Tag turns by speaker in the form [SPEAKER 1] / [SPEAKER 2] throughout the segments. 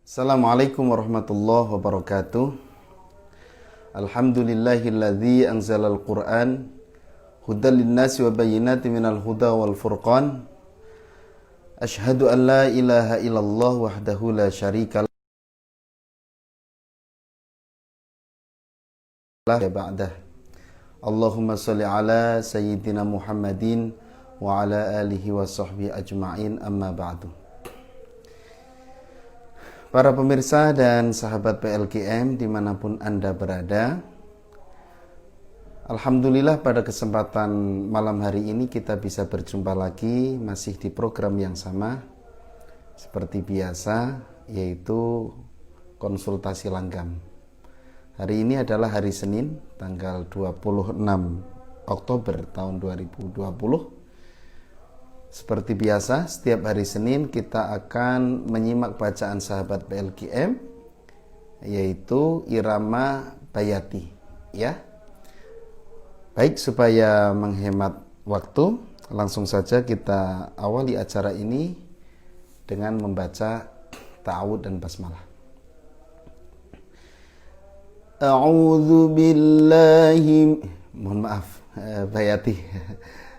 [SPEAKER 1] Assalamualaikum warahmatullahi wabarakatuh. Alhamdulillahilladzi anzalal Qur'an hudan linnasi wa bayyinatin minal huda wal furqan. Asyhadu an la ilaha illallah wahdahu la syarika lah ba'dah. Allahumma shalli ala sayyidina Muhammadin wa ala alihi wa sahbihi ajma'in, amma ba'du. Para pemirsa dan sahabat PLKM dimanapun Anda berada, alhamdulillah pada kesempatan malam hari ini kita bisa berjumpa lagi masih di program yang sama seperti biasa, yaitu konsultasi langgam. Hari ini adalah hari Senin tanggal 26 Oktober tahun 2020. Seperti biasa, setiap hari Senin kita akan menyimak bacaan sahabat PLKM, yaitu Irama Bayati, ya. Baik, supaya menghemat waktu, langsung saja kita awali acara ini dengan membaca ta'awud dan basmalah. A'udzu billahi, mohon maaf, Bayati,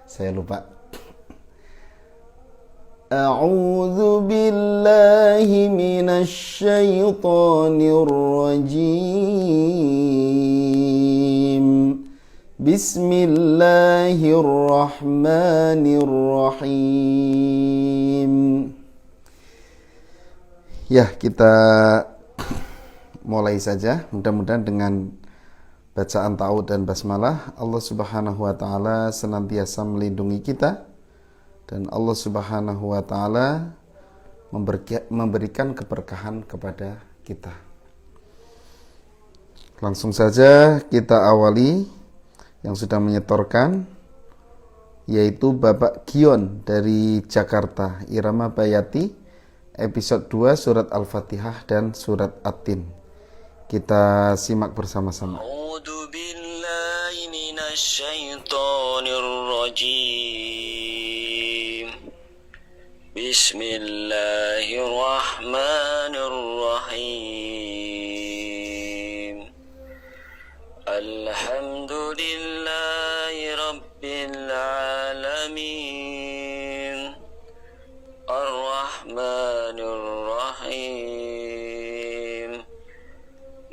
[SPEAKER 1] saya lupa. A'udzu billahi minasy syaithanir rajim. Bismillahirrahmanirrahim. Ya, kita mulai saja. Mudah-mudahan dengan bacaan ta'awud dan basmalah Allah Subhanahu wa taala senantiasa melindungi kita dan Allah Subhanahu wa taala memberikan keberkahan kepada kita. Langsung saja kita awali yang sudah menyetorkan, yaitu Bapak Gion dari Jakarta, Irama Bayati, episode 2 surat Al-Fatihah dan surat At-Tin. Kita simak bersama-sama.
[SPEAKER 2] A'udzu billahi minasy syaithanir rajim. Bismillahirrahmanirrahim. Alhamdulillahi rabbil alamin. Ar-Rahmanir Rahim.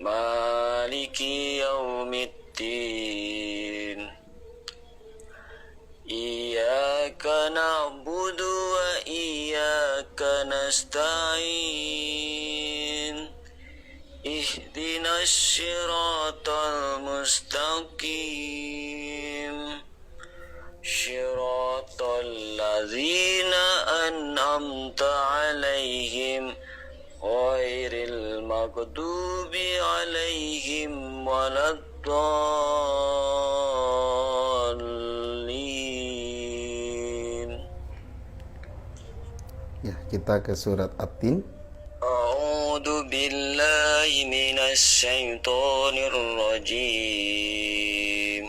[SPEAKER 2] Maliki yaumiddin. Iyyaka na'budu wa iyyaka nasta'in. Ihdinas siratal mustaqim. Siratal ladzina an'amta 'alaihim ghairil maghdubi 'alaihim waladdallin.
[SPEAKER 1] Ya, kita ke surat At-Tin.
[SPEAKER 2] A'udzu billahi minasy syaithanir rajim.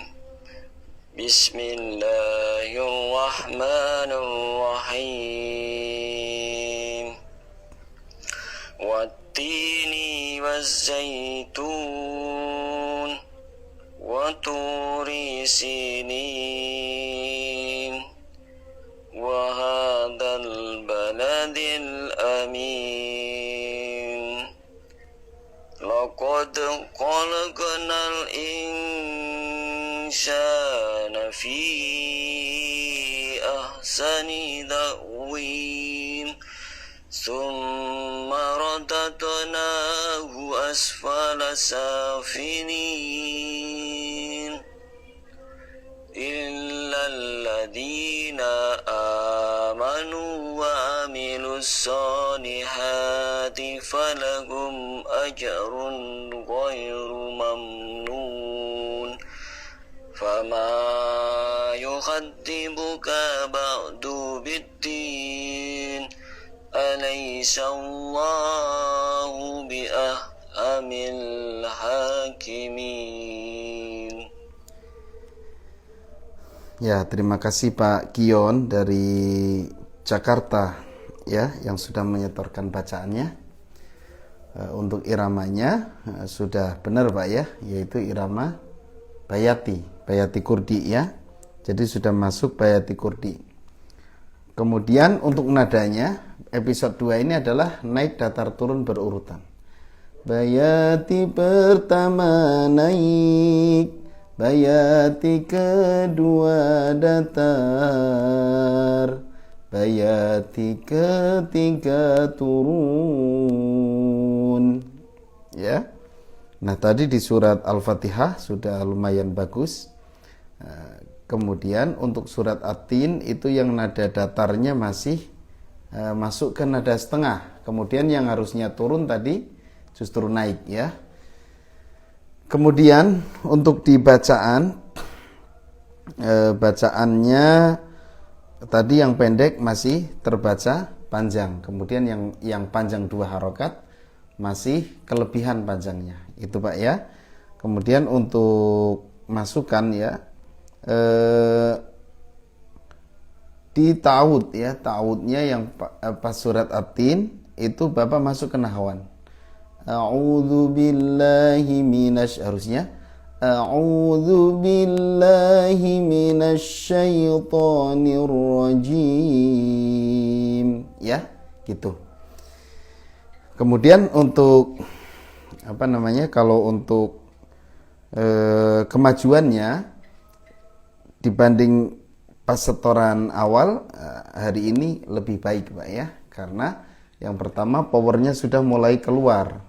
[SPEAKER 2] Bismillahirrahmanirrahim. Wattini wazzaitun wa turi sinin wa hadzal baladil amin. Laqad khalaqnal insana fi ahsani taqwim. Thumma radadnahu asfala safilin. Illal ladzina amanu wa amilus solihati falahum ajrun ghairu mamnun. Fama yukhadibuka ba'du biddin. Alaysa Allahu bi'ahkamil hakimin.
[SPEAKER 1] Ya, terima kasih Pak Gion dari Jakarta, ya, yang sudah menyetorkan bacaannya. Untuk iramanya sudah benar Pak ya, yaitu irama bayati kurdi ya. Jadi sudah masuk bayati kurdi. Kemudian untuk nadanya episode 2 ini adalah naik datar turun berurutan. Bayati pertama naik, bayati kedua datar, bayati ketiga turun. Ya. Nah, tadi di surat Al-Fatihah sudah lumayan bagus. Kemudian untuk surat At-Tin itu yang nada datarnya masih masuk ke nada setengah. Kemudian yang harusnya turun tadi justru naik ya. Kemudian untuk di bacaan bacaannya tadi yang pendek masih terbaca panjang. Kemudian yang panjang 2 harokat masih kelebihan panjangnya. Itu Pak ya. Kemudian untuk masukan ya di ta'awud ya, ta'awudnya yang pas surat At-Tin itu Bapak masuk ke nahwan. A'udzu billahi harusnya a'udzu billahi minasyaitonir rajim ya, gitu. Kemudian untuk kalau untuk kemajuannya dibanding pas setoran awal hari ini lebih baik Pak ya, karena yang pertama powernya sudah mulai keluar,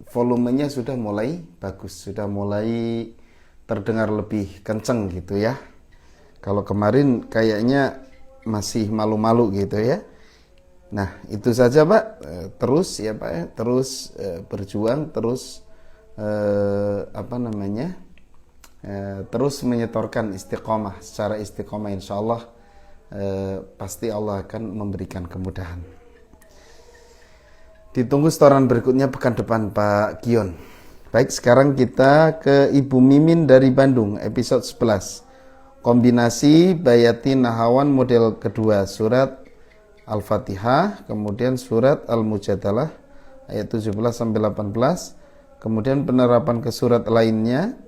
[SPEAKER 1] volumenya sudah mulai bagus, sudah mulai terdengar lebih kenceng gitu ya. Kalau kemarin kayaknya masih malu-malu gitu ya. Nah itu saja Pak, terus ya Pak ya, terus berjuang, terus terus menyetorkan istiqomah, secara istiqomah insyaallah pasti Allah akan memberikan kemudahan. Ditunggu setoran berikutnya pekan depan Pak Gion. Baik, sekarang kita ke Ibu Mimin dari Bandung, episode 11. Kombinasi bayati nahawan model kedua, surat Al-Fatihah, kemudian surat Al-Mujadalah ayat 17-18, kemudian penerapan ke surat lainnya,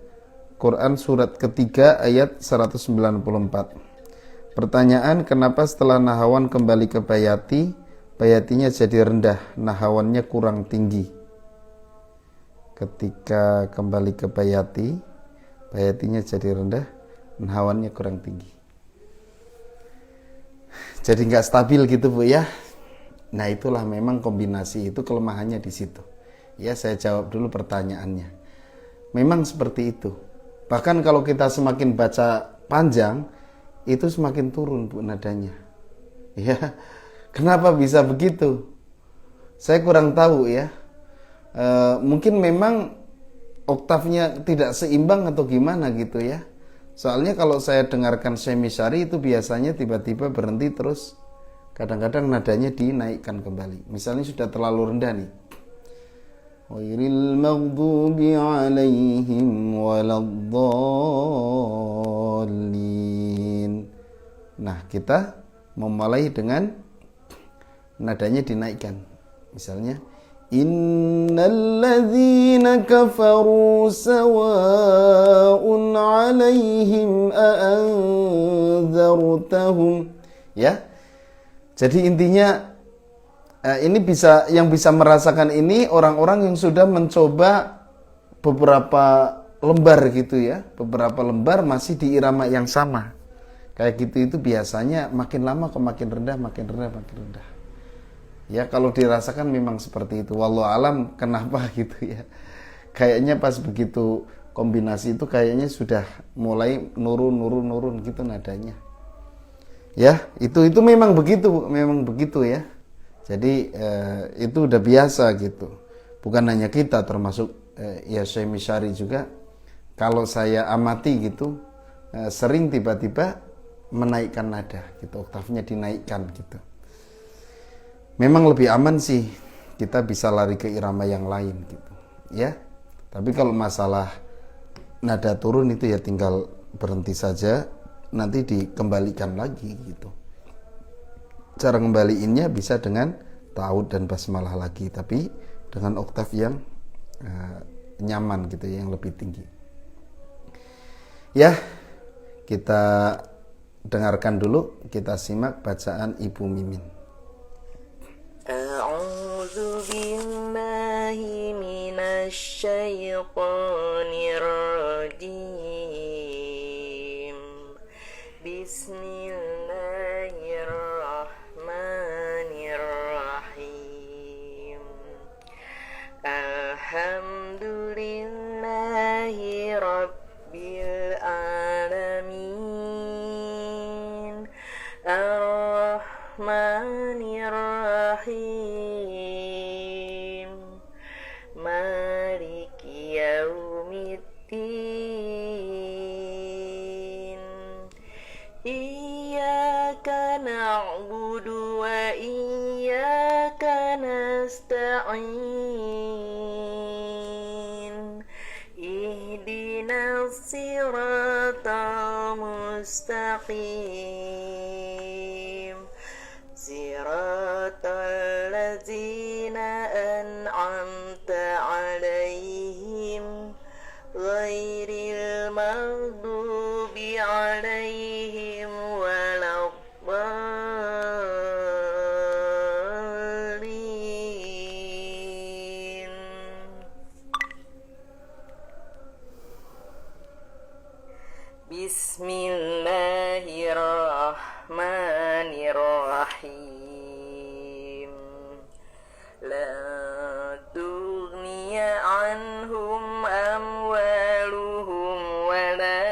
[SPEAKER 1] Quran surat ketiga ayat 194. Pertanyaan, kenapa setelah nahawan kembali ke bayati, bayatinya jadi rendah, nahawannya kurang tinggi? Ketika kembali ke bayati, bayatinya jadi rendah, nahawannya kurang tinggi. Jadi nggak stabil gitu Bu ya. Nah itulah memang kombinasi itu kelemahannya di situ. Ya saya jawab dulu pertanyaannya. Memang seperti itu. Bahkan kalau kita semakin baca panjang, itu semakin turun Bu nadanya. Ya. Kenapa bisa begitu? Saya kurang tahu ya. Mungkin memang oktavnya tidak seimbang atau gimana gitu ya. Soalnya kalau saya dengarkan Syemi-Syari itu biasanya tiba-tiba berhenti terus kadang-kadang nadanya dinaikkan kembali. Misalnya sudah terlalu rendah nih. Ghairil maghdubi 'alaihim waladdallin. Nah, kita memulai dengan nadanya dinaikkan. Misalnya innal ladzina kafaru sawa'un 'alaihim a'anzartahum. Ya. Jadi intinya ini yang bisa merasakan ini orang-orang yang sudah mencoba beberapa lembar gitu ya. Beberapa lembar masih di irama yang sama. Kayak gitu itu biasanya makin lama kok makin rendah, makin rendah, makin rendah. Ya kalau dirasakan memang seperti itu. Wallahu alam kenapa gitu ya. Kayaknya pas begitu kombinasi itu kayaknya sudah mulai nurun gitu nadanya. Ya, itu memang begitu ya. Jadi itu udah biasa gitu. Bukan hanya kita termasuk ya Syemi-Syari juga. Kalau saya amati gitu sering tiba-tiba menaikkan nada gitu, oktavnya dinaikkan gitu. Memang lebih aman sih kita bisa lari ke irama yang lain gitu ya. Tapi kalau masalah nada turun itu ya tinggal berhenti saja, nanti dikembalikan lagi gitu. Cara ngembaliinnya bisa dengan ta'awud dan basmalah lagi, tapi dengan oktav yang nyaman gitu ya, yang lebih tinggi. Ya, kita dengarkan dulu, kita simak bacaan Ibu Mimin.
[SPEAKER 3] A'udzu billahi minasy syaithanir rajim. Bismillahirrahmanirrahim. Alhamdulillahi rabbil alamin. Ar-Rahmanir Rahim. Maliki yaumiddin. Iyyaka na'budu wa iyyaka nasta'in. Ihdinas siratal mustaqim. Siratal ladzina an'amta 'alaihim ghairil maghdubi 'alaihim waladdallin. Bismillahirrahmanirrahim. La tughniya anhum amwaluhum wala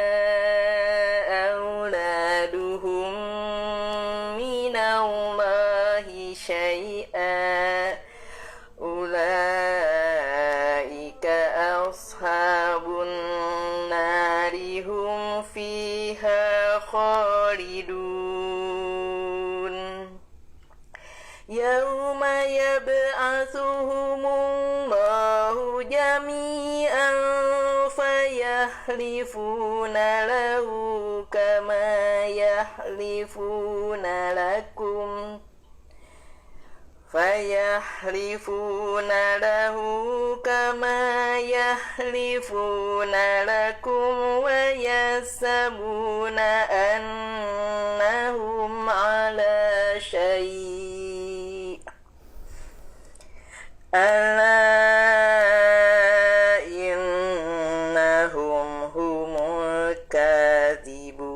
[SPEAKER 3] auladuhum minallahi syai'a. Ulaika ashabun nari hum fiha khalidun. Yauma yab'atsuhumullahu jami'an fayahlifuna lahu kama yahlifuna lakum. Fayahlifuna lahu kama yahlifuna lakum wa yasabuna annahum ala syai'. Ala innahum humul kadzibun.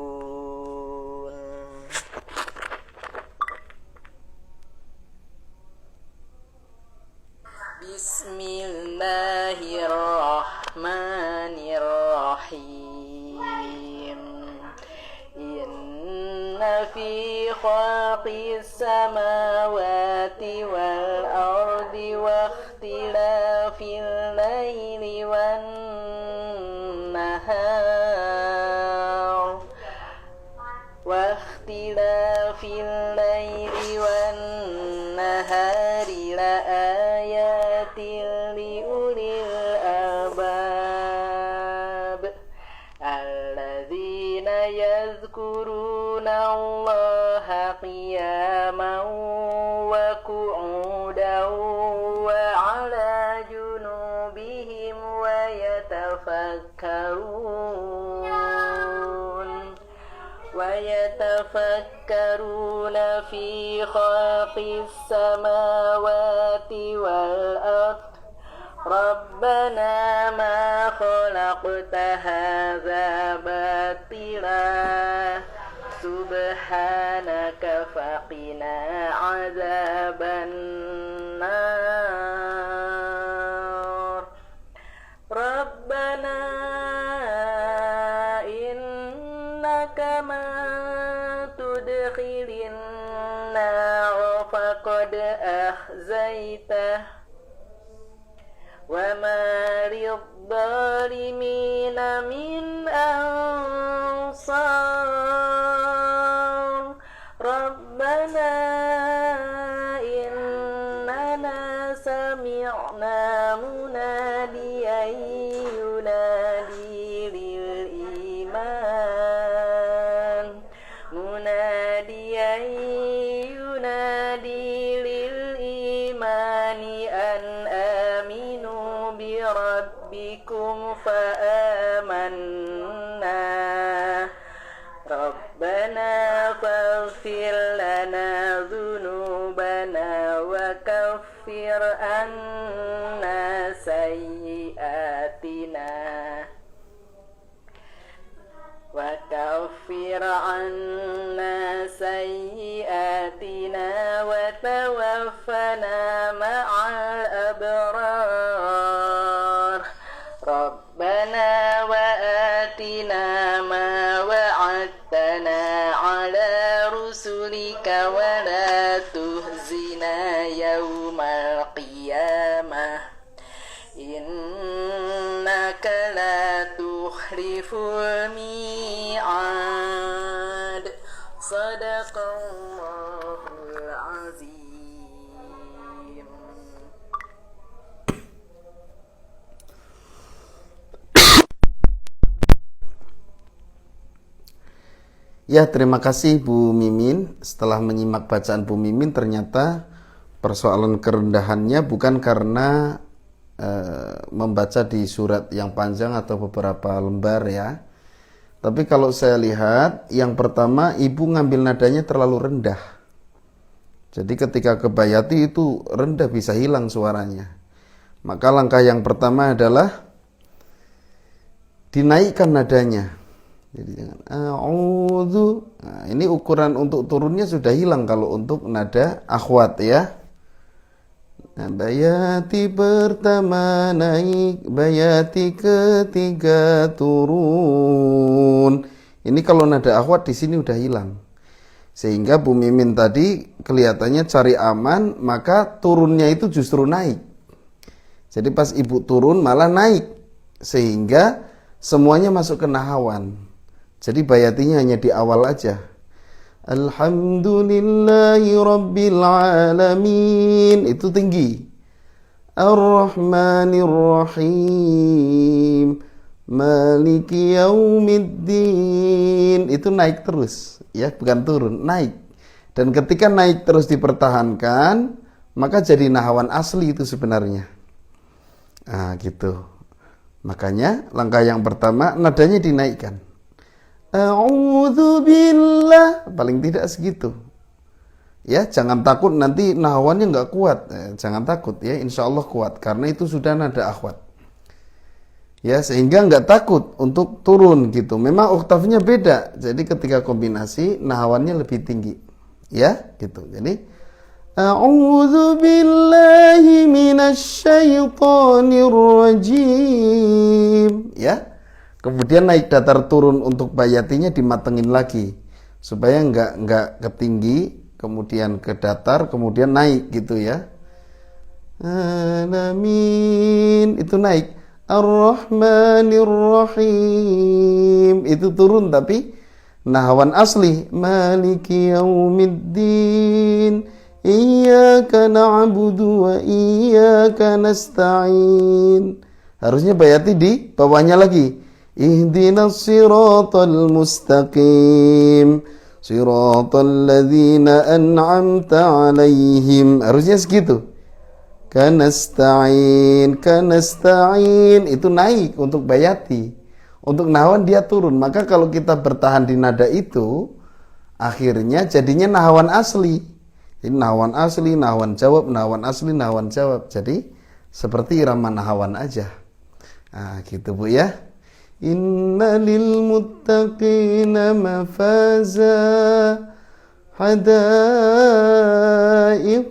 [SPEAKER 3] Bismillahirrahmanirrahim. Inna fi khalqis samawati wal ardi wa ikhtilafil laili wan nahar wa ikhtilafil laili wan nahari la ayatin li ulil albab alladzina yadhkuruna Allaha qiyaman wa qu'udan wa 'ala junubihim wa yatafakkaruna fi khalqis samawati wal ardh. Rabbana ma khalaqta hadza batila subhanaka faqina azaban nar. Rabbana innaka man tudkhilin nar faqad ahzaitah wa ma lidh-dhalimina min ansar. Rabbana innana sami'na munadiyan yunadi lil iman an واغفر لنا ذنوبنا وكفر عنا سيئاتنا وتوفنا مع الأبرار ربنا وآتنا ما وعدتنا على رسلك ولا تخزنا يوم القيامة إنك لا تخلف الميعاد صدق الله العظيم.
[SPEAKER 1] Ya, terima kasih Bu Mimin. Setelah menyimak bacaan Bu Mimin, ternyata persoalan kerendahannya bukan karena membaca di surat yang panjang atau beberapa lembar ya. Tapi kalau saya lihat, yang pertama ibu ngambil nadanya terlalu rendah. Jadi ketika ke bayati itu rendah, bisa hilang suaranya. Maka langkah yang pertama adalah dinaikkan nadanya. Jadi jangan a'udzu. Nah, ini ukuran untuk turunnya sudah hilang kalau untuk nada akhwat ya. Nah, bayati pertama naik, bayati ketiga turun. Ini kalau nada akhwat di sini udah hilang. Sehingga Bu Mimin tadi kelihatannya cari aman, maka turunnya itu justru naik. Jadi pas ibu turun malah naik, sehingga semuanya masuk ke nahawan. Jadi bayatinya hanya di awal aja. Alhamdulillahi Rabbil Alamin, itu tinggi. Ar-Rahmanir Rahim, Maliki Yaumiddin, itu naik terus, ya, bukan turun, naik. Dan ketika naik terus dipertahankan, maka jadi nahawan asli itu sebenarnya. Nah, gitu. Makanya langkah yang pertama nadanya dinaikkan. A'udzu billah, paling tidak segitu. Ya, jangan takut nanti nahawannya nggak kuat. Jangan takut ya, insya Allah kuat karena itu sudah nada akhwat. Ya, sehingga nggak takut untuk turun gitu. Memang oktavnya beda, jadi ketika kombinasi nahawannya lebih tinggi. Ya, gitu. Jadi a'udzu billahi minasyaitonir rajim. Ya. Kemudian naik datar turun untuk bayatinya dimatengin lagi supaya nggak ketinggi, kemudian ke datar, kemudian naik gitu ya. Alamin itu naik. Ar-Rahmanir Rahim itu turun tapi nahawan asli. Maliki Yaumiddin, Iyyaka na'budu wa iyyaka nasta'in. Harusnya bayati di bawahnya lagi. Ihdinas siratal mustaqim, siratal ladzina an'amta 'alaihim. Harusnya segitu. Kanasta'in itu naik untuk bayati. Untuk nahawan dia turun. Maka kalau kita bertahan di nada itu, akhirnya jadinya nahawan asli. Jadi nahawan asli, nahawan jawab, nahawan asli, nahawan jawab. Jadi seperti irama nahawan aja. Nah, gitu Bu ya. Inna lil muttaqina mafaza, hadaiqa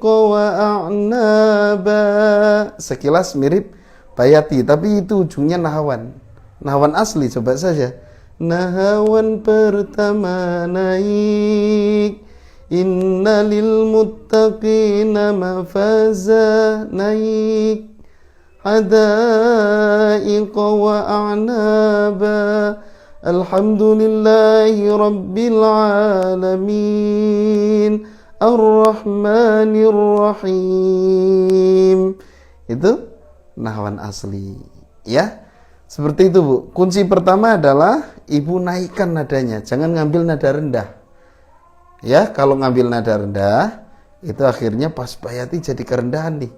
[SPEAKER 1] wa a'naba. Sekilas mirip bayati, tapi itu ujungnya nahawan. Nahawan asli, coba saja. Nahawan pertama naik. Inna lil muttaqina mafaza, naik. Hadaiqa wa a'naba. Alhamdulillahi Rabbil Alamin, Ar-Rahmanir Rahim. Itu nahawan asli. Ya, seperti itu Bu. Kunci pertama adalah ibu naikkan nadanya, jangan ngambil nada rendah. Ya, kalau ngambil nada rendah, itu akhirnya pas bayati jadi kerendahan nih.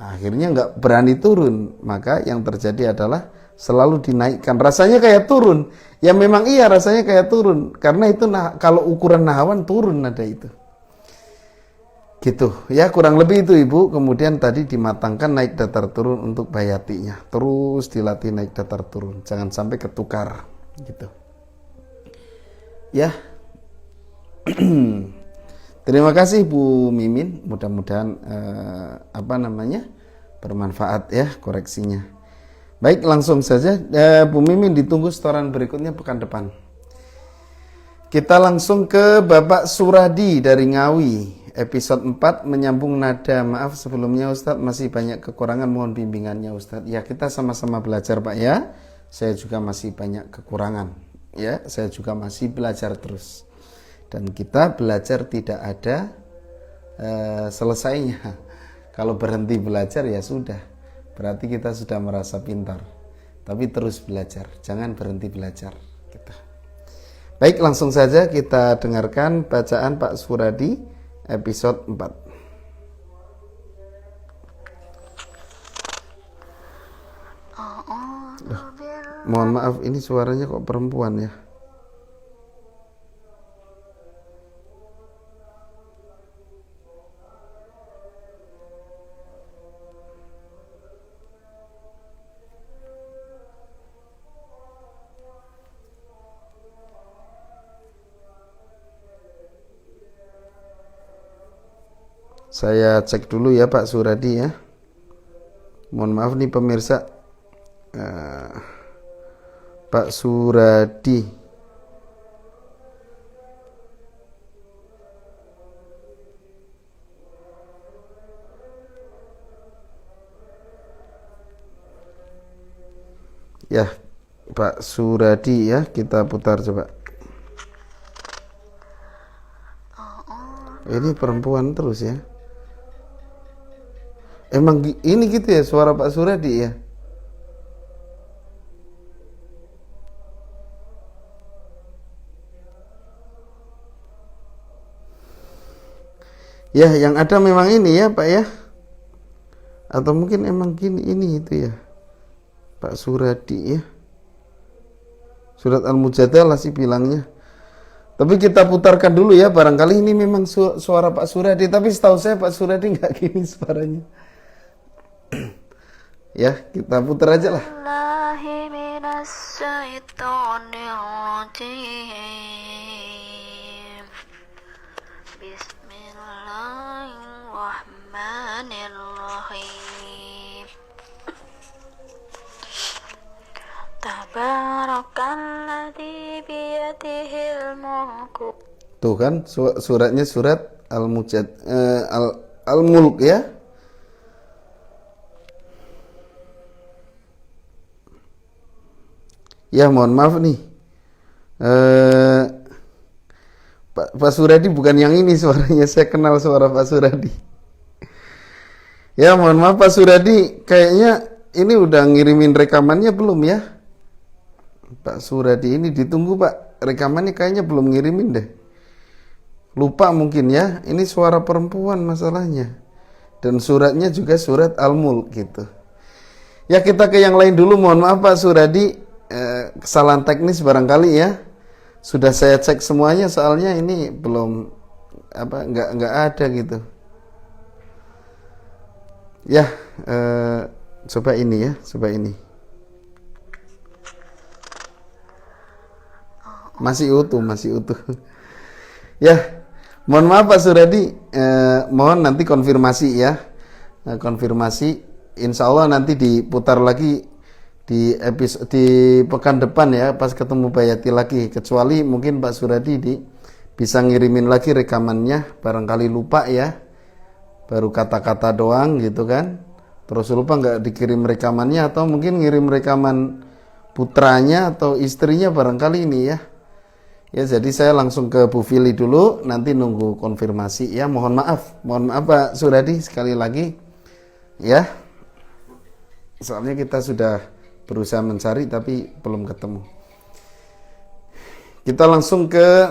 [SPEAKER 1] Akhirnya nggak berani turun, maka yang terjadi adalah selalu dinaikkan. Rasanya kayak turun. Ya memang iya rasanya kayak turun. Karena itu kalau ukuran nahawan turun nada itu. Gitu. Ya kurang lebih itu Ibu. Kemudian tadi dimatangkan naik datar turun untuk bayatinya. Terus dilatih naik datar turun. Jangan sampai ketukar. Gitu. Ya. Terima kasih Bu Mimin. Mudah-mudahan bermanfaat ya koreksinya. Baik, langsung saja Bu Mimin ditunggu setoran berikutnya pekan depan. Kita langsung ke Bapak Suradi dari Ngawi. Episode 4 menyambung nada. Maaf sebelumnya Ustadz, masih banyak kekurangan, mohon bimbingannya Ustadz. Ya, kita sama-sama belajar Pak ya. Saya juga masih banyak kekurangan. Ya, saya juga masih belajar terus. Dan kita belajar tidak ada selesainya. Kalau berhenti belajar ya sudah. Berarti kita sudah merasa pintar. Tapi terus belajar, jangan berhenti belajar. Gitu. Baik, langsung saja kita dengarkan bacaan Pak Suradi episode 4. Mohon maaf, ini suaranya kok perempuan ya? Saya cek dulu ya Pak Suradi ya. Mohon maaf nih pemirsa. Pak Suradi. Ya, Pak Suradi ya, kita putar coba. Ini perempuan terus ya. Emang ini gitu ya suara Pak Suradi ya? Ya, yang ada memang ini ya Pak ya? Atau mungkin emang gini ini itu ya? Pak Suradi ya? Surat Al-Mujadalah sih bilangnya. Tapi kita putarkan dulu ya, barangkali ini memang suara Pak Suradi. Tapi setahu saya Pak Suradi nggak gini suaranya. Ya, kita putar aja lah.
[SPEAKER 4] Bismillahirrahmanirrahim. Tabarakalladzi biyadihil mulku.
[SPEAKER 1] Tuh kan suratnya surat Al-Mulk ya. Ya mohon maaf nih Pak Suradi bukan yang ini suaranya. Saya kenal suara Pak Suradi. Ya mohon maaf Pak Suradi, kayaknya ini udah ngirimin rekamannya belum ya? Pak Suradi ini ditunggu Pak, rekamannya kayaknya belum ngirimin deh. Lupa mungkin ya, ini suara perempuan masalahnya. Dan suratnya juga surat Al-Mulk gitu. Ya kita ke yang lain dulu, mohon maaf Pak Suradi. Kesalahan teknis barangkali ya. Sudah saya cek semuanya soalnya ini belum nggak ada gitu. Ya, coba ini ya, coba ini. Masih utuh. Ya, mohon maaf Pak Suradi, mohon nanti konfirmasi ya. Konfirmasi, insya Allah nanti diputar lagi di episode di pekan depan ya, pas ketemu Bayati lagi. Kecuali mungkin Pak Suradi bisa ngirimin lagi rekamannya, barangkali lupa ya, baru kata-kata doang gitu kan, terus lupa nggak dikirim rekamannya, atau mungkin ngirim rekaman putranya atau istrinya barangkali ini ya. Ya jadi saya langsung ke Bu Fili dulu, nanti nunggu konfirmasi ya. Mohon maaf Pak Suradi sekali lagi ya, soalnya kita sudah berusaha mencari tapi belum ketemu. Kita langsung ke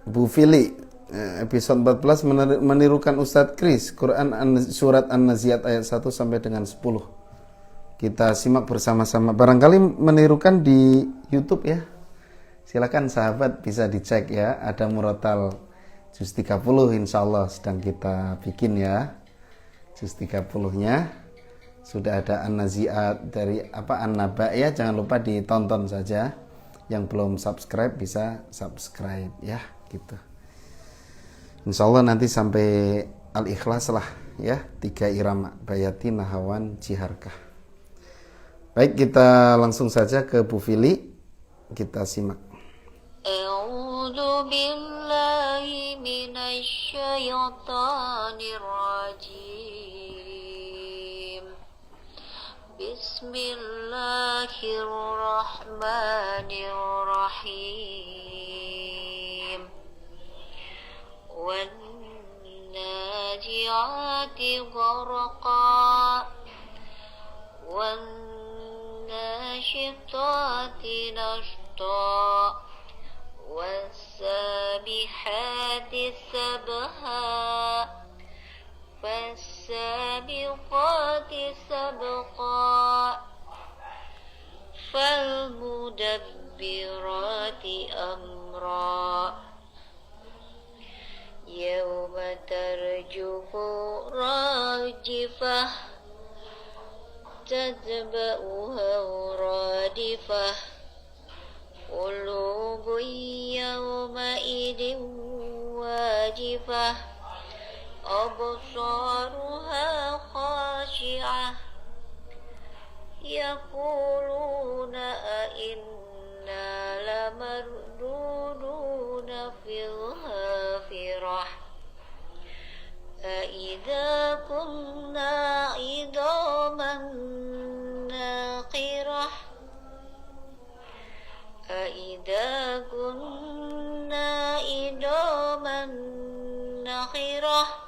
[SPEAKER 1] Bu Fili. Episode 14 menirukan Ustadz Kris, Quran surat An-Naziat ayat 1 sampai dengan 10. kita simak bersama-sama. Barangkali menirukan di YouTube ya. Silakan sahabat bisa dicek ya. Ada murotal juz 30 insya Allah sedang kita bikin ya. Juz 30-nya. Sudah ada An-Nazi'at dari An-Naba ya. Jangan lupa ditonton saja. Yang belum subscribe bisa subscribe ya gitu. Insya Allah nanti sampai Al-Ikhlas lah ya. 3 irama. Bayati, Nahawan, Jiharkah. Baik, kita langsung saja ke Bu Fili. Kita simak.
[SPEAKER 4] A'udzu billahi minasyaitonir rajim. Bismillahirrahmanirrahim. Wan naji'ati gharqa. Wan nashitati nashta. Wassabihati sabha. Fassabiqati sabqa. Falmudabbirati amra. Yawma tarjufu rajifah. Tatba'uha radifah. Qulubun yawma'idin wajifah. Absaruha khashi'ah. Yaquluna inna lamarduduna fil hafirah. Aidha kunna idhaman nakhirah. Aidha kunna idhaman nakhirah.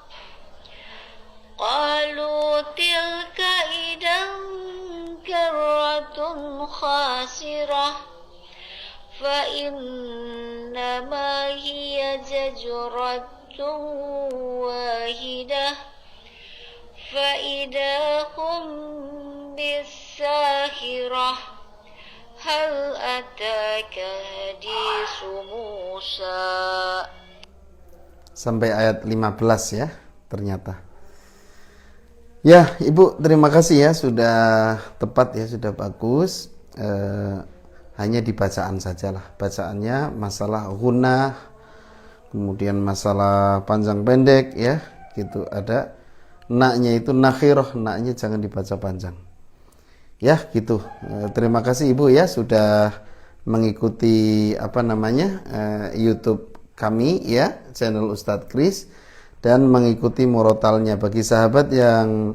[SPEAKER 4] Qalu tilka idan karratun khasirah. Fa innama hiya zajratun wahidah. Fa idahum bisahirah. Hal ataka hadisu Musa.
[SPEAKER 1] Sampai ayat 15 ya ternyata. Ya, Ibu terima kasih ya, sudah tepat ya, sudah bagus. Hanya di bacaan sajalah. Bacaannya masalah gunah, kemudian masalah panjang pendek ya, gitu. Ada naknya itu nakhirah, naknya jangan dibaca panjang. Ya, gitu. Terima kasih Ibu ya sudah mengikuti YouTube kami ya, channel Ustadz Kris, dan mengikuti murotalnya. Bagi sahabat yang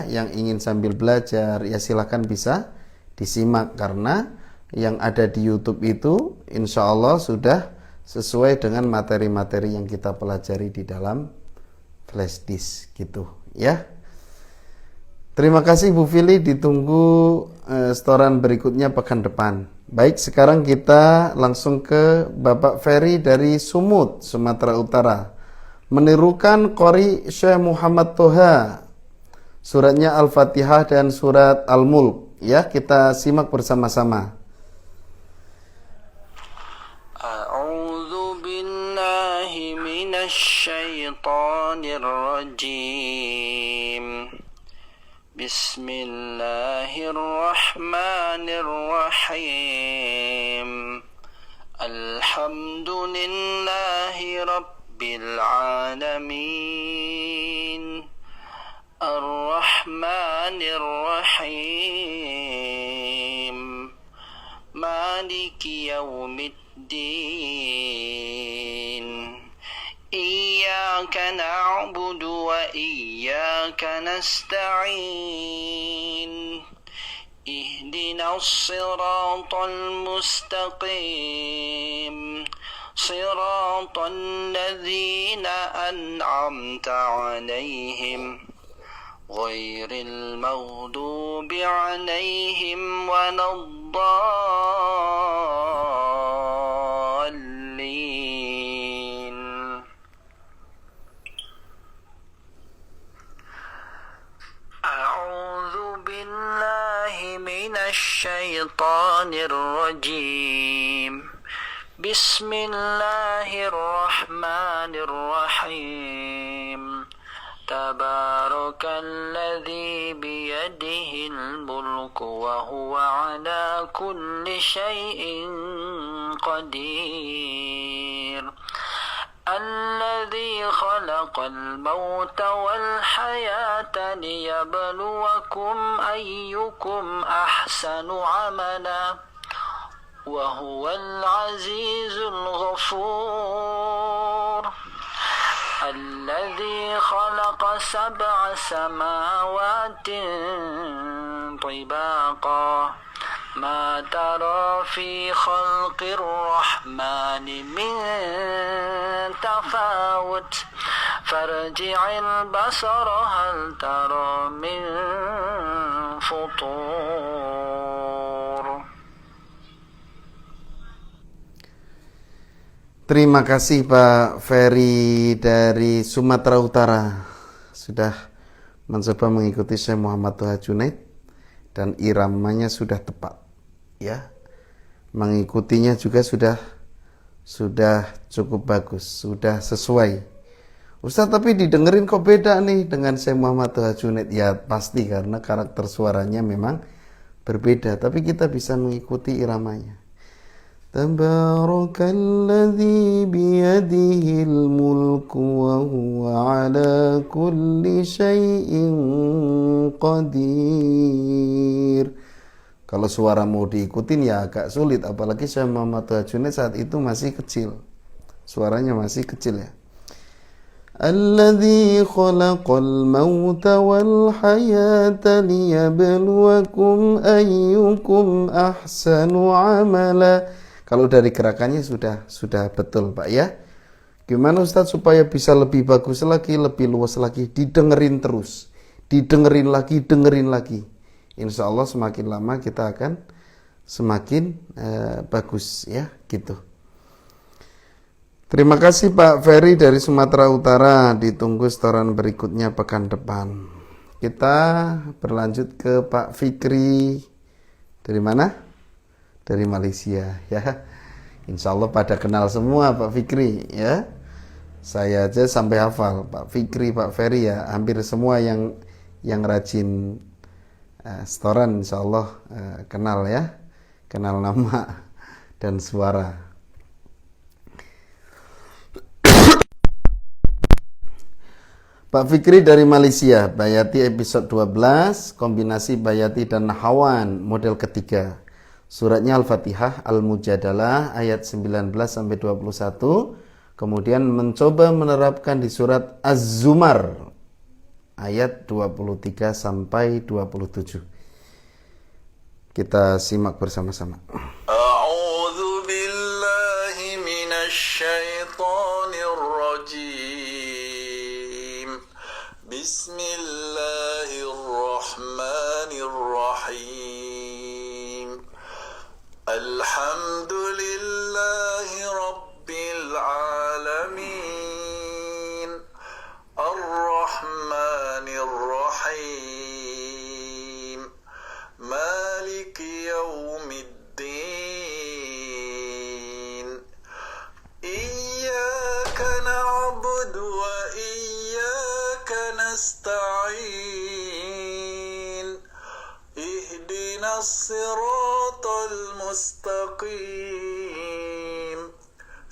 [SPEAKER 1] yang ingin sambil belajar ya silakan bisa disimak, karena yang ada di YouTube itu insya Allah sudah sesuai dengan materi-materi yang kita pelajari di dalam flash disk gitu ya. Terima kasih Bu Fili, ditunggu setoran berikutnya pekan depan. Baik, sekarang kita langsung ke Bapak Ferry dari Sumut, Sumatera Utara. Menirukan Qori Syekh Muhammad Toha. Suratnya Al-Fatihah dan surat Al-Mulk. Ya, kita simak bersama-sama.
[SPEAKER 2] A'udzu billahi minasy syaithanir rajim. Bismillahirrahmanirrahim. Alhamdulillahi rabbil alamin. Ar-Rahmanir-Rahim. Maliki yaumiddin. Iyyaka na'budu wa iyyaka nasta'in. Ihdinas siratal mustaqim. Siratal ladzina an'amta 'alaihim. Ghairil maghdubi 'alaihim waladdallin. A'udzu billahi الشيطان الرجيم بسم الله الرحمن الرحيم تبارك الذي بيده الملك وهو على كل شيء قدير الذي خلق الموت والحياة ليبلوكم أيكم أحسن عملا وهو العزيز الغفور الذي خلق 7 سماوات طباقا ما ترى في خلق الرحمن من تفاوت فارجع البصر هل ترى من فطور.
[SPEAKER 1] Terima kasih Pak Ferry dari Sumatera Utara sudah mencoba mengikuti Syekh Muhammad Toha Junaid dan iramanya sudah tepat ya. Mengikutinya juga sudah cukup bagus, sudah sesuai. Ustaz, tapi didengerin kok beda nih dengan Syekh Muhammad Toha Junaid. Ya pasti karena karakter suaranya memang berbeda, tapi kita bisa mengikuti iramanya. Tabarakalladzi biyadihil mulku wa huwa ala kulli syai'in qadir. Kalau suara mau diikutin ya agak sulit, apalagi Syekh Muhammad Toha Junaid saat itu masih kecil. Suaranya masih kecil ya. Alladzi khalaqal mauta wal hayata liyabluwakum ayyukum ahsanu amala. Kalau dari gerakannya sudah betul Pak ya. Gimana Ustaz supaya bisa lebih bagus lagi, lebih luas lagi? Didengerin terus, didengerin lagi, dengerin lagi. Insya Allah semakin lama kita akan semakin bagus ya gitu. Terima kasih Pak Ferry dari Sumatera Utara. Ditunggu setoran berikutnya pekan depan. Kita berlanjut ke Pak Fikri. Dari mana? Dari Malaysia ya. Insya Allah pada kenal semua Pak Fikri ya. Saya aja sampai hafal Pak Fikri, Pak Ferry ya. Hampir semua yang rajin setoran insya Allah kenal ya. Kenal nama dan suara. Pak Fikri dari Malaysia, Bayati episode 12, kombinasi Bayati dan Nahawan model ketiga. Suratnya Al-Fatihah, Al-Mujadalah ayat 19 sampai 21. Kemudian mencoba menerapkan di surat Az-Zumar ayat 23 sampai 27. Kita simak bersama-sama.
[SPEAKER 5] A'udzu billahi minasy syaithanir rajim. Bismillahirrahmanirrahim. Alhamdulillahi rabbil alamin. Ar-Rahmanir Rahim. Maliki yaumiddin. Iyyaka na'budu wa iyyaka nasta'in. Ihdinas siratal mustaqim.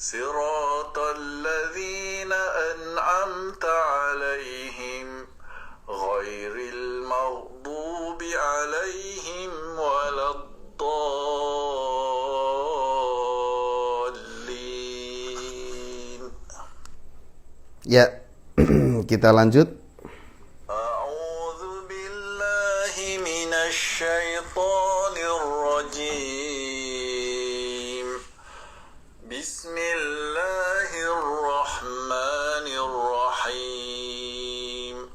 [SPEAKER 5] Siratal ladzina an'amta 'alaihim ghairil maghdubi 'alaihim waladdallin.
[SPEAKER 1] Ya, kita lanjut.
[SPEAKER 5] A'udzu billahi minasy syaithanir rajim. Bismillahirrahmanirrahim.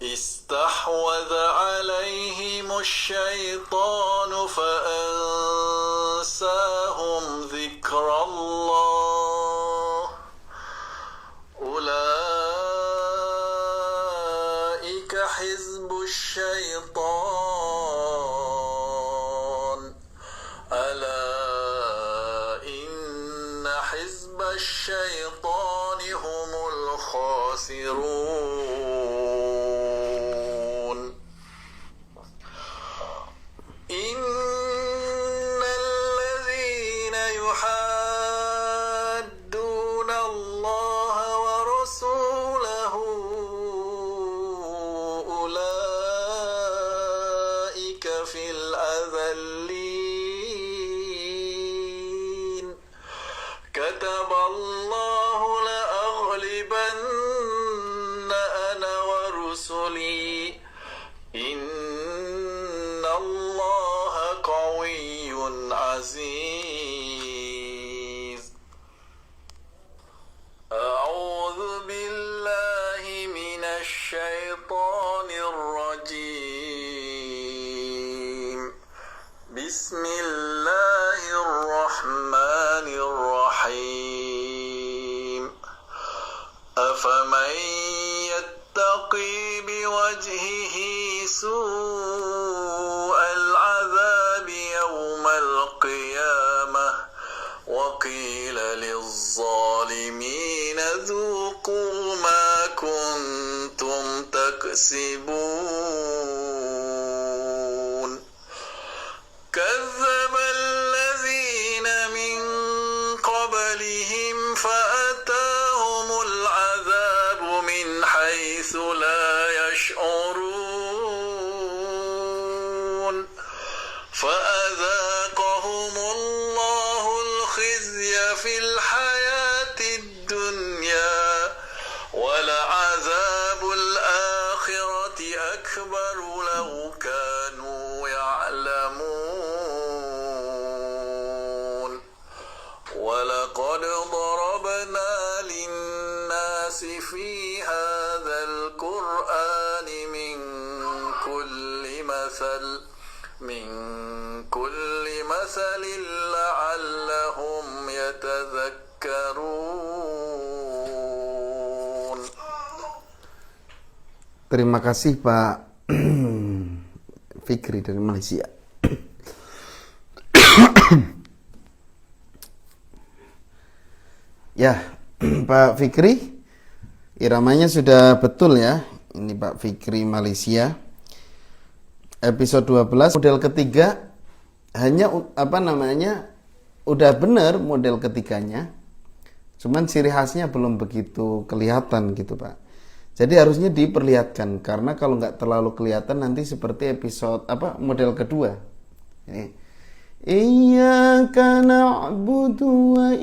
[SPEAKER 5] Istahwadha 'alaihimusy syaitanu fa'ansahum dzikrallah. Ulaika hizbusy syaitan. الخاسرون إن الذين يحادون الله ورسوله أولئك في الأذلين كتب الله لأغلبن أنا ورسلي إن الله قوي عزيز أعوذ بالله من الشيطان الرجيم بسم الله الرحمن الرحيم أفمن يتقي بوجهه سوء العذاب يوم القيامة وقيل للظالمين ذوقوا ما كنتم تكسبون كذب الذين من قبلهم فأتاهم العذاب من حيث لا يشعرون فأذاقهم الله الخزي في الحياة الدنيا ولعذاب الآخرة أكبر لو كانوا يعلمون ولقد ضربنا للناس في هذا القرآن من كل مثل لعلهم يتذكرون.
[SPEAKER 1] Terima kasih Pak Fikri dari Malaysia. Ya, Pak Fikri, iramanya sudah betul ya. Ini Pak Fikri Malaysia. Episode 12 model ketiga hanya udah benar model ketiganya. Cuman ciri khasnya belum begitu kelihatan gitu, Pak. Jadi harusnya diperlihatkan karena kalau nggak terlalu kelihatan nanti seperti episode model kedua. Ini Iyyaka na'budu wa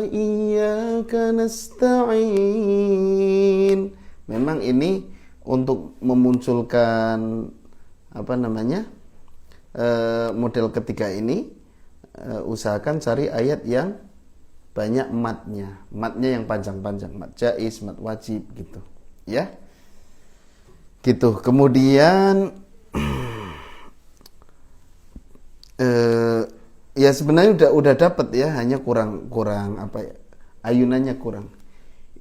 [SPEAKER 1] iyyaka nasta'in. Memang ini untuk memunculkan model ketiga ini usahakan cari ayat yang banyak matnya yang panjang-panjang, mat jaiz, mat wajib gitu ya. Gitu. Kemudian ya sebenarnya udah dapat ya, hanya kurang ayunannya kurang.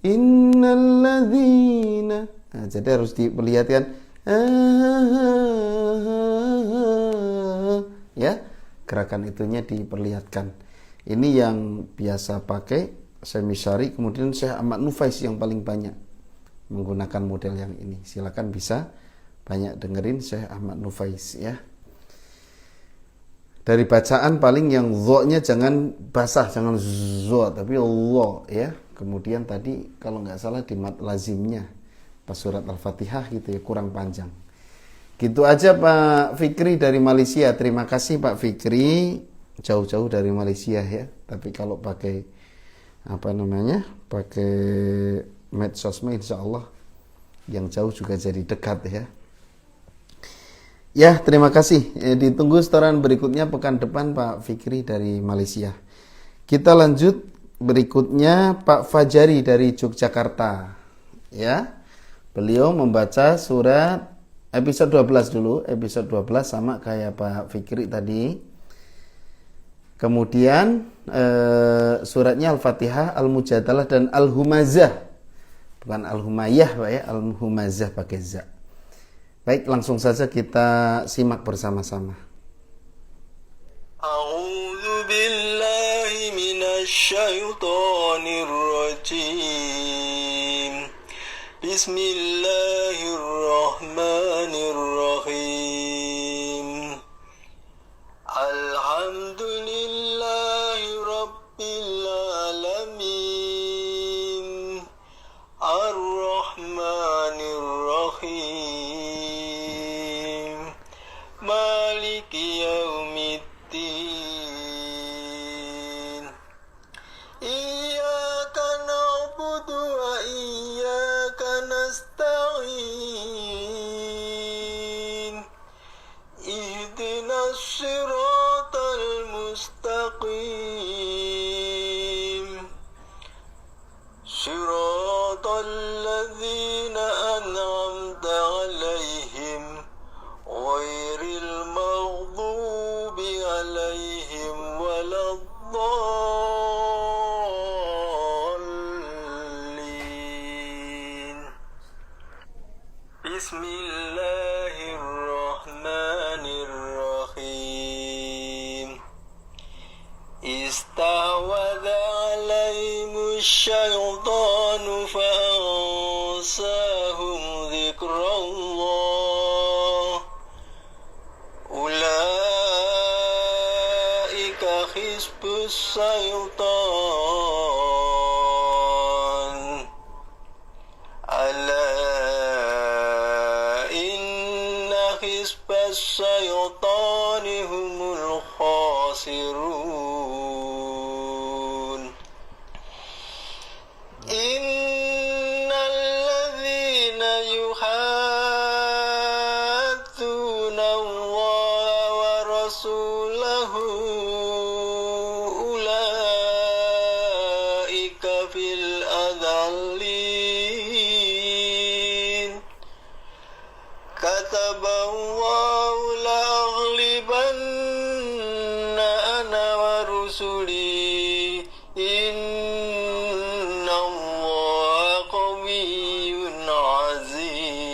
[SPEAKER 1] Innalladzina. Nah, jadi harus diperlihatkan ya, gerakan itunya diperlihatkan. Ini yang biasa pakai Syekh Misyari, kemudian Syekh Ahmad Nufais yang paling banyak menggunakan model yang ini. Silakan bisa banyak dengerin Syekh Ahmad Nufais ya. Dari bacaan paling yang zo-nya jangan basah, jangan zo, tapi Allah ya. Kemudian tadi kalau nggak salah di mat lazimnya pas surat Al-Fatihah gitu ya, kurang panjang. Gitu aja Pak Fikri dari Malaysia. Terima kasih Pak Fikri, jauh-jauh dari Malaysia ya. Tapi kalau pakai pakai medsos, insya Allah yang jauh juga jadi dekat ya. Ya, terima kasih. Ditunggu setoran berikutnya pekan depan Pak Fikri dari Malaysia. Kita lanjut berikutnya Pak Fajari dari Yogyakarta. Ya. Beliau membaca surat episode 12 dulu, episode 12 sama kayak Pak Fikri tadi. Kemudian suratnya Al-Fatihah, Al-Mujadalah dan Al-Humazah. Bukan Al-Humayyah Pak ya, Al-Humazah pakai za. Baik, langsung saja kita simak bersama-sama.
[SPEAKER 5] A'udzu billahi minasy الشيطان الرجيم بسم الله الرحمن الرحيم الحمد لله رب العالمين الرحمن الرحيم مالك يوم الدين إياك نعبد وإياك نستعين اهدنا الصراط المستقيم صراط الذين أنعمت عليهم غير المغضوب عليهم ولا الضالين بسم الله الرحمن الرحيم استحوذ عليهم الشيطان فأنساهم ذكر الله أولئك حزب الشيطان ألا إن حزب الشيطان هم الخاسرون إن الذين يحادون الله ورسوله أولئك في الأذلين كتب الله لأغلبن أنا ورسلي إن الله قوي عزيز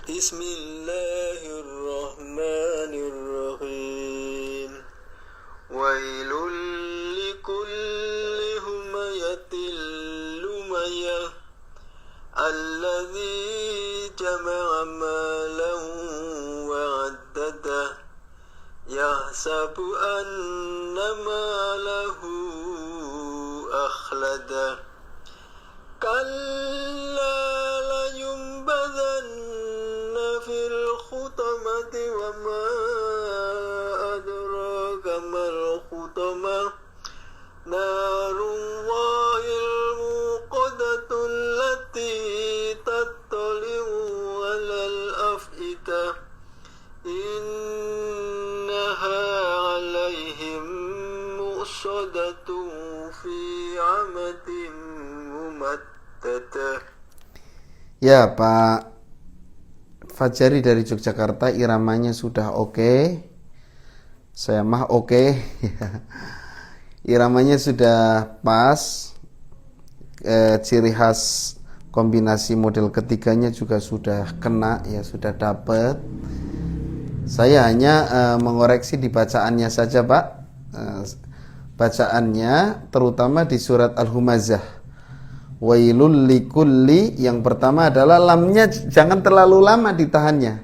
[SPEAKER 5] بسم الله الرحمن الرحيم ويل لكل همية لمية الذي جمع مالا وعدده يحسب أن ماله أخلده كلا لينبذن في الحطمة وما أدراك ما الحطمة نار الله الموقدة التي تطلع على الأفئدة إنها عليهم مؤصدة في عمد ممددة.
[SPEAKER 1] Ya, Pak Fajari dari Yogyakarta, iramanya sudah oke. Saya mah oke. Iramanya sudah pas. Ciri khas kombinasi model ketiganya juga sudah kena, ya sudah dapat. Saya hanya mengoreksi di bacaannya saja, Pak. Bacaannya terutama di surat Al-Humazah. Wailul likulli, yang pertama adalah lamnya jangan terlalu lama ditahannya.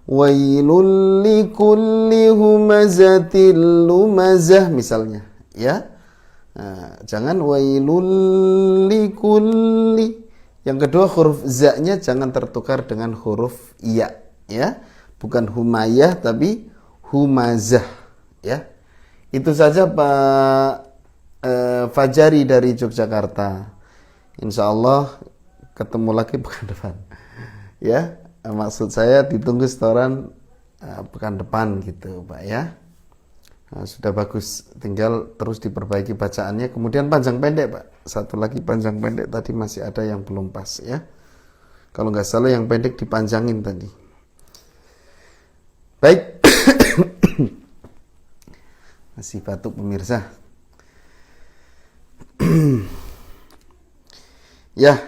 [SPEAKER 1] Wailul likulli humazatil lumazah misalnya, ya. Nah, jangan wailul likulli. Yang kedua huruf za-nya jangan tertukar dengan huruf ya, ya. Bukan humayah tapi humazah, ya. Itu saja Pak Fajari dari Yogyakarta. Insya Allah ketemu lagi pekan depan, ya. Maksud saya ditunggu setoran pekan depan gitu, Pak, ya. Nah, sudah bagus, tinggal terus diperbaiki bacaannya. Kemudian panjang pendek, Pak. Satu lagi panjang pendek tadi masih ada yang belum pas, ya. Kalau nggak salah yang pendek dipanjangin tadi. Baik. Masih batuk pemirsa. Ya.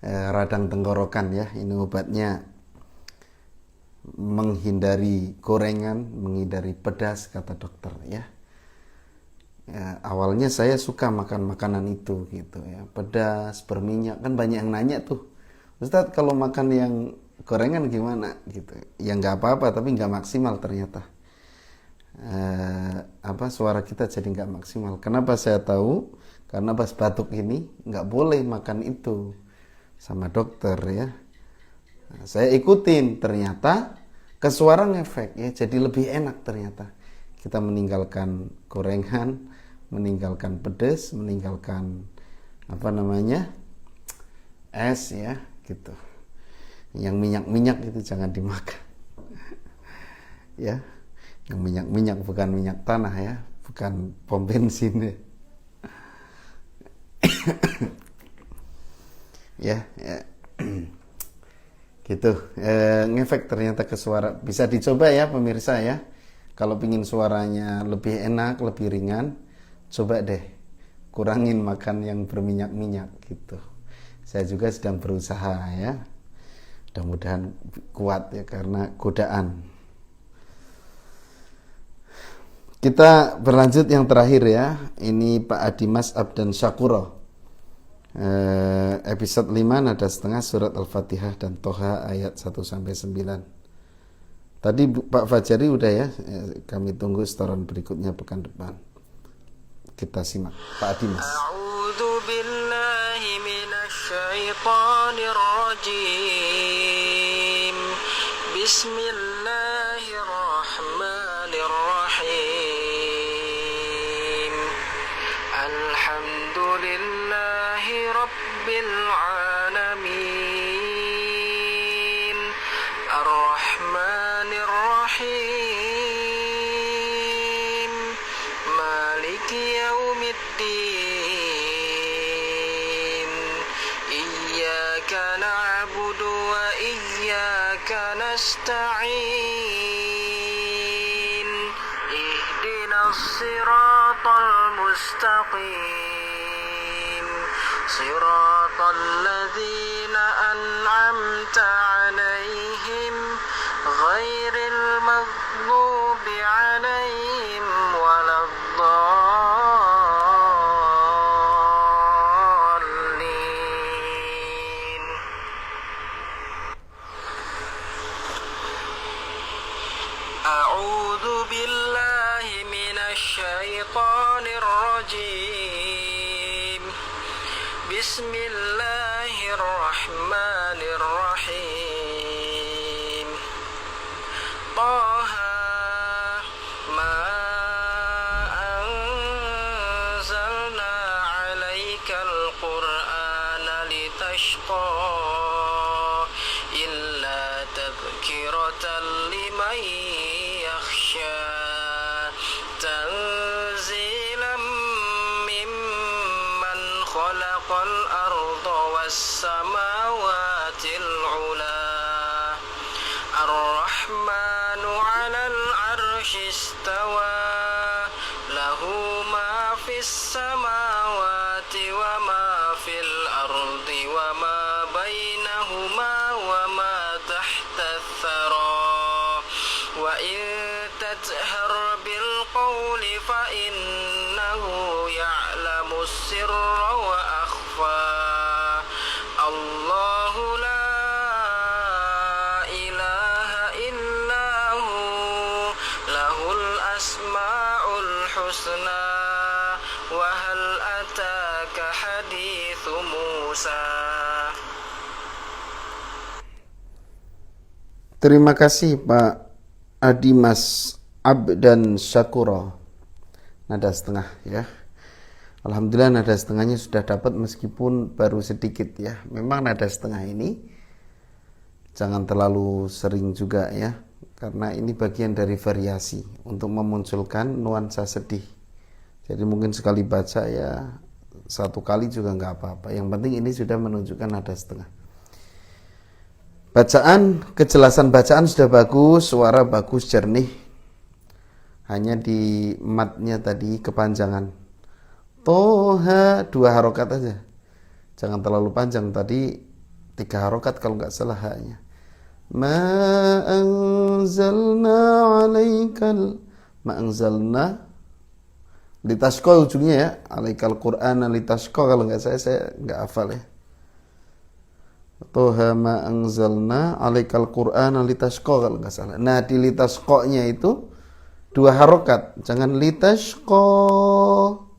[SPEAKER 1] Radang tenggorokan, ya. Ini obatnya menghindari gorengan, menghindari pedas, kata dokter ya. Ya, awalnya saya suka makan makanan itu gitu ya, pedas, berminyak, kan banyak yang nanya tuh, Ustadz kalau makan yang gorengan gimana gitu. Ya nggak apa-apa, tapi nggak maksimal ternyata. Suara kita jadi nggak maksimal. Kenapa saya tahu? Karena pas batuk ini nggak boleh makan itu sama dokter ya. Nah, saya ikutin, ternyata ke suara ngefek ya, jadi lebih enak ternyata. Kita meninggalkan gorengan, meninggalkan pedas, meninggalkan es ya gitu. Yang minyak-minyak itu jangan dimakan. Ya. Yang minyak-minyak, bukan minyak tanah ya, bukan pom bensin ya. ya. Gitu. Ngefek ternyata ke suara. Bisa dicoba ya pemirsa ya. Kalau pingin suaranya lebih enak, lebih ringan, coba deh kurangin makan yang berminyak-minyak gitu. Saya juga sedang berusaha ya. Mudah-mudahan kuat ya, karena godaan. Kita berlanjut yang terakhir ya. Ini Pak Adimas Abdan Syakuro. Episode 5 nada setengah surat Al-Fatihah dan Toha ayat 1-9. Tadi Pak Fajari udah ya. Kami tunggu setoran berikutnya pekan depan. Kita simak Pak Adimas.
[SPEAKER 2] A'udzu billahi minasy syaithanir rajim. Bismillahirrahmanirrahim. Alhamdulillahi rabbil alamin. Ar-Rahmanir Rahim. Maliki yaumiddin. Iyyaka na'budu wa iyyaka nasta'in. Ihdinas siratal mustaqim. Siratal ladzina an'amta 'alaihim ghairil maghdubi 'alaihim waladdallin. A'udzu billahi minasy syaithanir rajim. Bismillahirrahmanirrahim. Taha ma anzalna 'alaikal qur'ana litashqa illa tadhkiratan liman yakhsha. Tanzilam mimman khalaqal arda was samawatil ula. Ar-Rahmanu 'alal 'arsy istawa. Lahu ma fis samawati wa ma fil ardi wa ma bainahuma wa ma tahta ath-thara. Wa in tajhar bil qawli fa innahu ya'lamu sirra wa akhfa. Allahu la ilaha illahu lahul asma'ul husna. Wa hal ataka hadithu Musa.
[SPEAKER 1] Terima kasih Pak Adimas Abdan Syakuro. Nada setengah ya. Alhamdulillah nada setengahnya sudah dapat meskipun baru sedikit ya. Memang nada setengah ini jangan terlalu sering juga ya, karena ini bagian dari variasi untuk memunculkan nuansa sedih. Jadi mungkin sekali baca ya, satu kali juga nggak apa-apa. Yang penting ini sudah menunjukkan nada setengah. Bacaan, kejelasan bacaan sudah bagus, suara bagus, jernih. Hanya di matnya tadi kepanjangan. Toha 2 harokat aja. Jangan terlalu panjang, tadi 3 harokat kalau nggak salah haknya. ma anzalna alaikal ma anzalna litashqa ujungnya ya, alaikal qur'ana litashqa, kalau nggak saya nggak hafal ya. Toha ma anzalna alaikal qur'ana litashqa kalau nggak salah. Nah di litashqa-nya itu 2 harokat, jangan litashqa,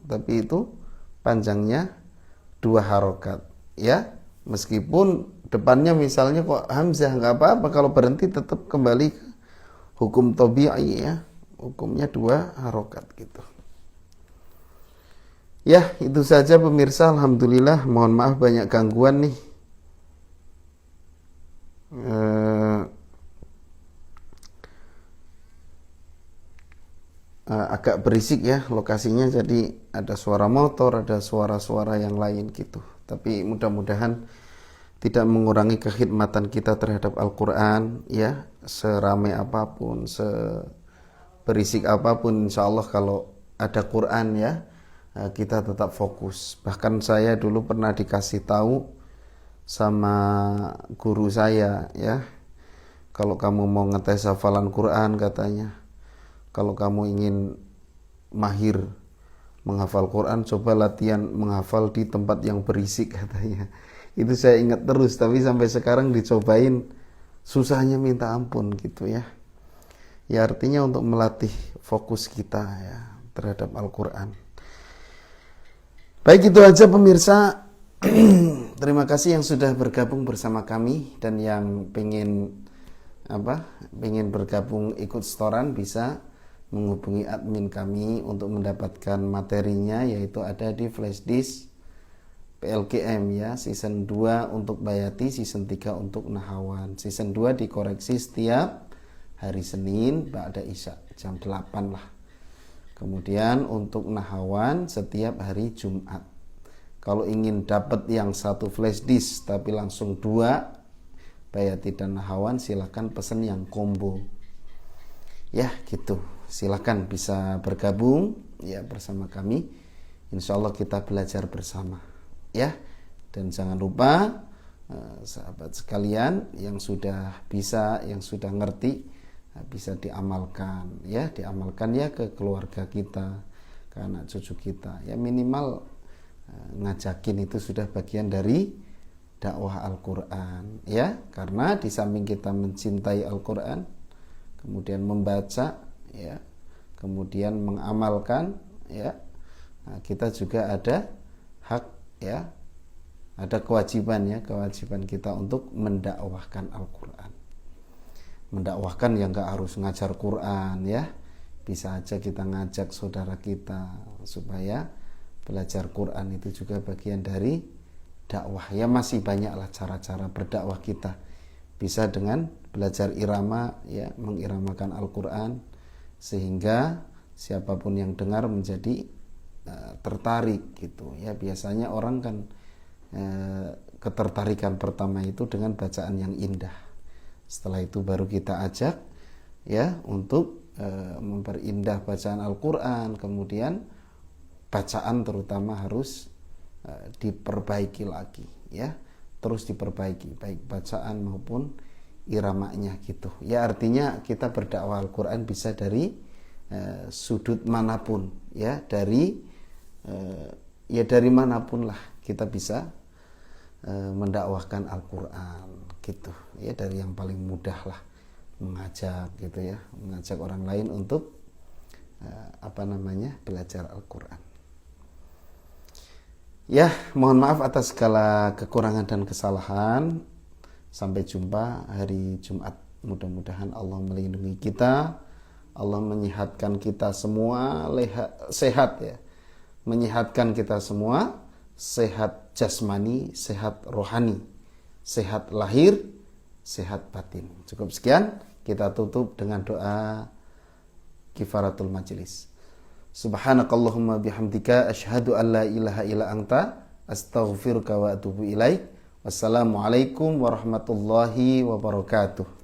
[SPEAKER 1] tapi itu panjangnya 2 harokat ya. Meskipun depannya misalnya kok hamzah, nggak apa-apa, kalau berhenti tetap kembali ke hukum tabi'i ya, hukumnya 2 harokat gitu. Ya itu saja pemirsa, alhamdulillah. Mohon maaf banyak gangguan nih. Agak berisik ya lokasinya, jadi ada suara motor, ada suara-suara yang lain gitu. Tapi mudah-mudahan tidak mengurangi kekhidmatan kita terhadap Al-Quran ya. Seramai apapun, seberisik apapun, insya Allah kalau ada Quran ya, kita tetap fokus. Bahkan saya dulu pernah dikasih tahu sama guru saya ya, kalau kamu mau ngetes hafalan Quran katanya, kalau kamu ingin mahir menghafal Quran, coba latihan menghafal di tempat yang berisik katanya. Itu saya ingat terus, tapi sampai sekarang dicobain susahnya minta ampun gitu ya. Ya artinya untuk melatih fokus kita ya terhadap Al-Quran. Baik, itu aja pemirsa. Terima kasih yang sudah bergabung bersama kami, dan yang pengen bergabung ikut setoran bisa menghubungi admin kami untuk mendapatkan materinya, yaitu ada di flashdisk PLGM ya, season 2 untuk Bayati, season 3 untuk Nahawan. Season 2 dikoreksi setiap hari Senin ba'da Isya jam 8 lah. Kemudian untuk Nahawan setiap hari Jumat. Kalau ingin dapat yang 1 flash disk tapi langsung 2 Bayati dan Nahawan, silakan pesan yang combo. Ya gitu, silakan bisa bergabung ya bersama kami. Insya Allah kita belajar bersama ya. Dan jangan lupa sahabat sekalian yang sudah bisa, yang sudah ngerti, bisa diamalkan ya, diamalkan ya ke keluarga kita, ke anak cucu kita ya. Minimal ngajakin itu sudah bagian dari dakwah Al-Quran ya. Karena di samping kita mencintai Al-Quran, kemudian membaca ya, kemudian mengamalkan ya, nah, kita juga ada hak ya, ada kewajiban ya, kewajiban kita untuk mendakwahkan Al-Quran. Mendakwahkan yang gak harus ngajar Quran ya, bisa aja kita ngajak saudara kita supaya belajar Quran, itu juga bagian dari dakwah ya. Masih banyaklah cara-cara berdakwah kita, bisa dengan belajar irama ya, mengiramakan Al-Quran sehingga siapapun yang dengar menjadi tertarik gitu ya. Biasanya orang kan ketertarikan pertama itu dengan bacaan yang indah, setelah itu baru kita ajak ya untuk memperindah bacaan Al-Quran. Kemudian bacaan terutama harus diperbaiki lagi ya, terus diperbaiki baik bacaan maupun iramanya gitu ya. Artinya kita berdakwah Al-Quran bisa dari sudut manapun ya, dari dari manapun lah kita bisa mendakwahkan Al-Quran gitu ya. Dari yang paling mudah lah, mengajak gitu ya, mengajak orang lain untuk belajar Al-Quran. Ya, mohon maaf atas segala kekurangan dan kesalahan. Sampai jumpa hari Jumat. Mudah-mudahan Allah melindungi kita, Allah menyehatkan kita semua sehat ya, menyehatkan kita semua sehat jasmani, sehat rohani, sehat lahir, sehat batin. Cukup sekian, kita tutup dengan doa kifaratul majelis. Subhanakallahumma bihamdika asyhadu an la ilaha illa anta astaghfiruka wa atubu ilaik. Wassalamualaikum warahmatullahi wabarakatuh.